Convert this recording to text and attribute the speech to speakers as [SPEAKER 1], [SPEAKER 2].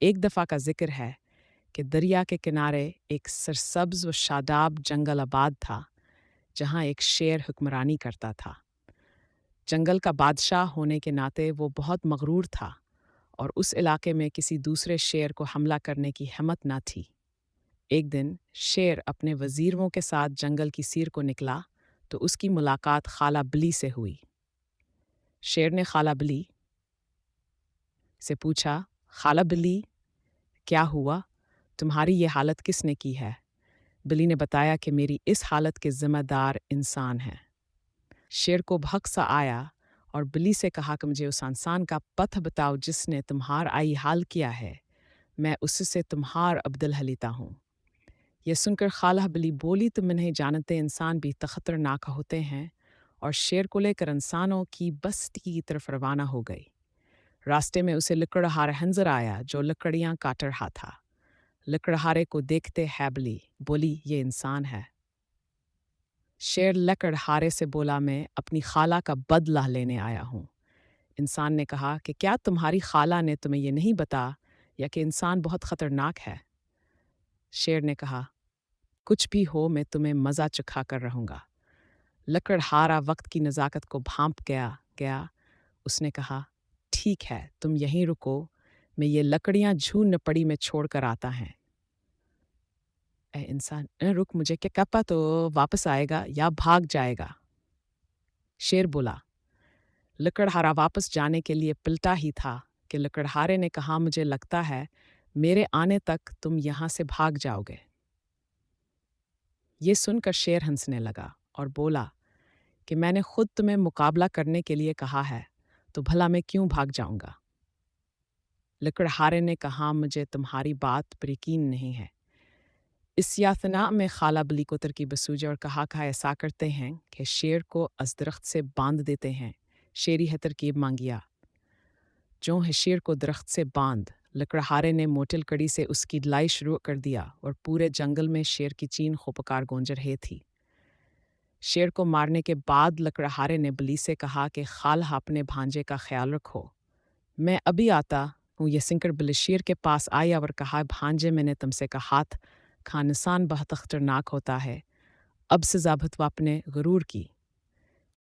[SPEAKER 1] एक दफ़ा का ज़िक्र है कि दरिया के किनारे एक सरसब्ज़ व शादाब जंगल आबाद था, जहाँ एक शेर हुक्मरानी करता था। जंगल का बादशाह होने के नाते वो बहुत मगरूर था और उस इलाके में किसी दूसरे शेर को हमला करने की हिम्मत ना थी। एक दिन शेर अपने वज़ीरों के साथ जंगल की सीर को निकला तो उसकी मुलाकात खाला बिल्ली से हुई। शेर ने खाला बिल्ली से पूछा, खाला बिल्ली, क्या हुआ? तुम्हारी ये हालत किसने की है? बिल्ली ने बताया कि मेरी इस हालत के ज़िम्मेदार इंसान हैं। शेर को भक सा आया और बिल्ली से कहा कि मुझे उस इंसान का पथ बताओ जिसने तुम्हार आई हाल किया है। मैं उससे तुम्हार अब्दुल हलीता हूँ। यह सुनकर खाला बिल्ली बोली, तुम नहीं जानते इंसान भी तो खतरनाक होते हैं, और शेर को लेकर इंसानों की बस्ती की तरफ रवाना हो गई। रास्ते में उसे लकड़हारा हंजर आया जो लकड़ियाँ काट रहा था। लकड़हारे को देखते हैबली बोली, ये इंसान है। शेर लकड़हारे से बोला, मैं अपनी खाला का बदला लेने आया हूँ। इंसान ने कहा कि क्या तुम्हारी खाला ने तुम्हें ये नहीं बता या कि इंसान बहुत खतरनाक है? शेर ने कहा, कुछ भी हो मैं तुम्हें मज़ा चखा कर रहूँगा। लकड़हारा वक्त की नज़ाकत को भांप गया। उसने कहा, ठीक है, तुम यहीं रुको, मैं ये लकड़ियाँ झून पड़ी में छोड़ कर आता है। ए इंसान, रुक, मुझे क्या कपा तो वापस आएगा या भाग जाएगा? शेर बोला। लकड़हारा वापस जाने के लिए पिलटा ही था कि लकड़हारे ने कहा, मुझे लगता है मेरे आने तक तुम यहाँ से भाग जाओगे। ये सुनकर शेर हंसने लगा और बोला कि मैंने खुद तुम्हें मुकाबला करने के लिए कहा है, तो भला मैं क्यों भाग जाऊंगा? लकड़हारे ने कहा, मुझे तुम्हारी बात पर यकीन नहीं है। इस यातना में खाला बिल्ली को तरकीब सूझी और कहा ऐसा करते हैं कि शेर को दरख्त से बांध देते हैं। शेरी है तरकीब मांगिया। जो है शेर को दरख्त से बांध, लकड़हारे ने मोटी लकड़ी से उसकी ढलाई शुरू कर दिया और पूरे जंगल में शेर की चीन खुपकार गूंज रही थी। शेर को मारने के बाद लकड़हारे ने बिल्ली से कहा कि खाला अपने भांजे का ख्याल रखो, मैं अभी आता हूँ। ये सुनकर बिल्ली शेर के पास आई और कहा, भांजे, मैंने तुमसे कहा था इंसान बहुत खतरनाक होता है। अब सजा भुगतो अपने गुरूर की।